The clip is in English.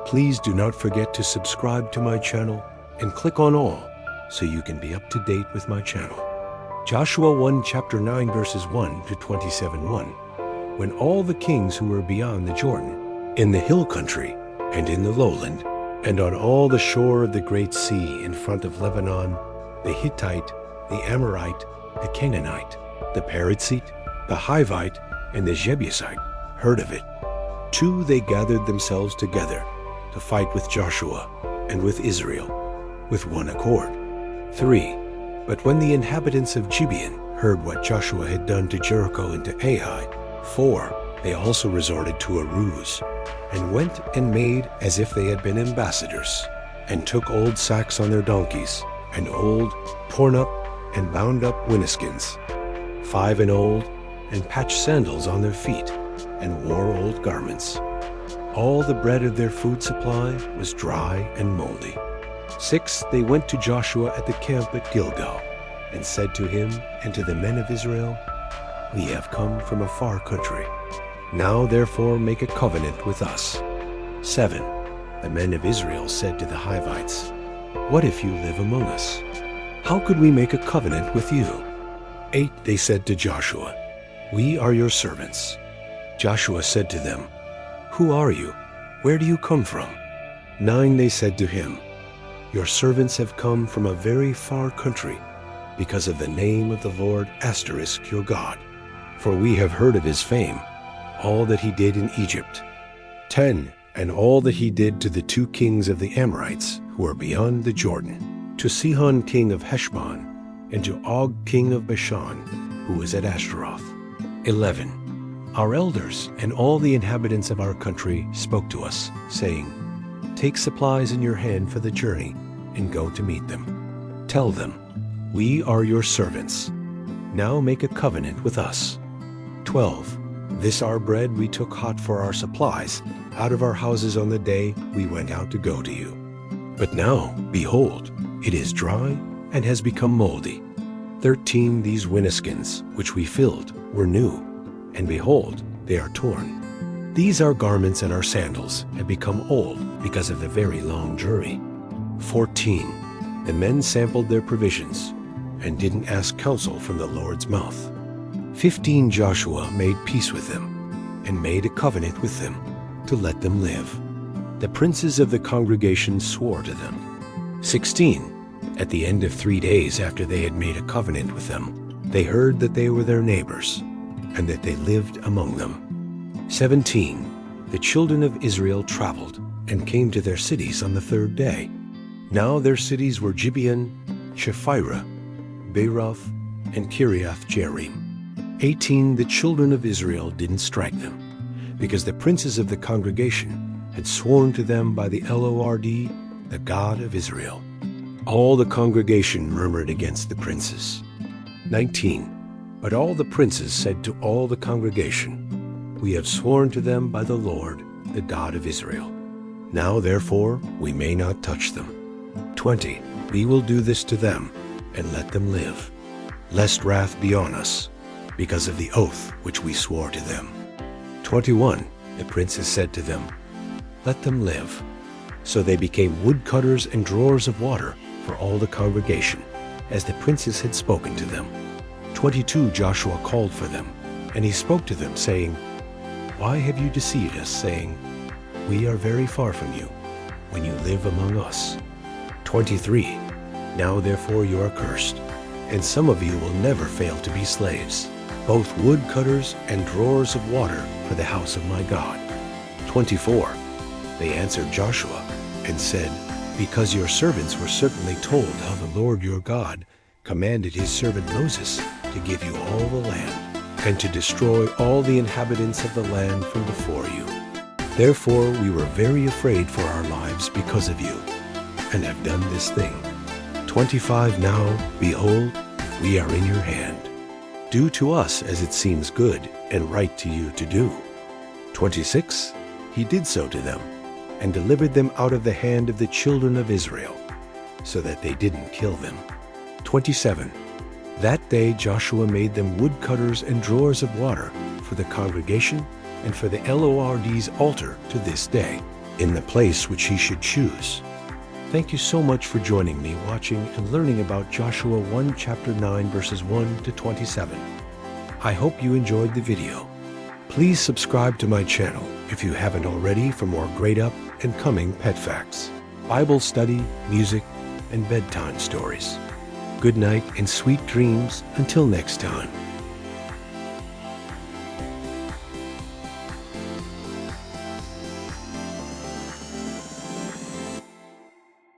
Please do not forget to subscribe to my channel and click on all so you can be up to date with my channel. Joshua 1 chapter 9 verses 1 to 27:1. When all the kings who were beyond the Jordan, in the hill country and in the lowland, and on all the shore of the great sea in front of Lebanon, the Hittite, the Amorite, the Canaanite, the Perizzite, the Hivite, and the Jebusite heard of it, too they gathered themselves together to fight with Joshua and with Israel with one accord. 3. But when the inhabitants of Gibeon heard what Joshua had done to Jericho and to Ai, 4. They also resorted to a ruse, and went and made as if they had been ambassadors, and took old sacks on their donkeys, and old, torn up, and bound up wineskins, 5 and old, and patched sandals on their feet, and wore old garments. All the bread of their food supply was dry and moldy. 6. They went to Joshua at the camp at Gilgal, and said to him and to the men of Israel, We have come from a far country. Now therefore make a covenant with us. 7. The men of Israel said to the Hivites, What if you live among us? How could we make a covenant with you? 8. They said to Joshua, We are your servants. Joshua said to them, Who are you? Where do you come from? 9. They said to him, Your servants have come from a very far country, because of the name of the Lord * your God. For we have heard of his fame, all that he did in Egypt. 10. And all that he did to the 2 kings of the Amorites, who are beyond the Jordan, to Sihon king of Heshbon, and to Og king of Bashan, who was at Ashtaroth. 11. Our elders and all the inhabitants of our country spoke to us, saying, Take supplies in your hand for the journey, and go to meet them. Tell them, We are your servants. Now make a covenant with us. 12. This our bread we took hot for our supplies, out of our houses on the day we went out to go to you. But now, behold, it is dry and has become moldy. 13. These wineskins, which we filled, were new, and behold, they are torn. These our garments and our sandals have become old because of the very long journey. 14. The men sampled their provisions, and didn't ask counsel from the Lord's mouth. 15. Joshua made peace with them, and made a covenant with them, to let them live. The princes of the congregation swore to them. 16. At the end of 3 days after they had made a covenant with them, they heard that they were their neighbors, and that they lived among them. 17. The children of Israel traveled, and came to their cities on the 3rd day. Now their cities were Gibeon, Shephirah, Beeroth, and Kiriath Jearim. 18. The children of Israel didn't strike them, because the princes of the congregation had sworn to them by the Lord, the God of Israel. All the congregation murmured against the princes. 19. But all the princes said to all the congregation, We have sworn to them by the Lord, the God of Israel. Now therefore we may not touch them. 20. We will do this to them, and let them live, lest wrath be on us, because of the oath which we swore to them. 21. The princes said to them, Let them live. So they became woodcutters and drawers of water for all the congregation, as the princes had spoken to them. 22. Joshua called for them, and he spoke to them, saying, Why have you deceived us, saying, We are very far from you, when you live among us? 23. Now therefore you are cursed, and some of you will never fail to be slaves, both woodcutters and drawers of water for the house of my God. 24. They answered Joshua, and said, Because your servants were certainly told how the Lord your God commanded his servant Moses to give you all the land, and to destroy all the inhabitants of the land from before you. Therefore we were very afraid for our lives because of you, and have done this thing. 25. Now, behold, we are in your hand. Do to us as it seems good and right to you to do. 26. He did so to them, and delivered them out of the hand of the children of Israel, so that they didn't kill them. 27. That day Joshua made them woodcutters and drawers of water for the congregation and for the Lord's altar to this day. in the place which he should choose. Thank you so much for joining me, watching and learning about Joshua 1 chapter 9 verses 1 to 27. I hope you enjoyed the video. Please subscribe to my channel if you haven't already for more great up and coming pet facts, Bible study, music, and bedtime stories. Good night and sweet dreams until next time.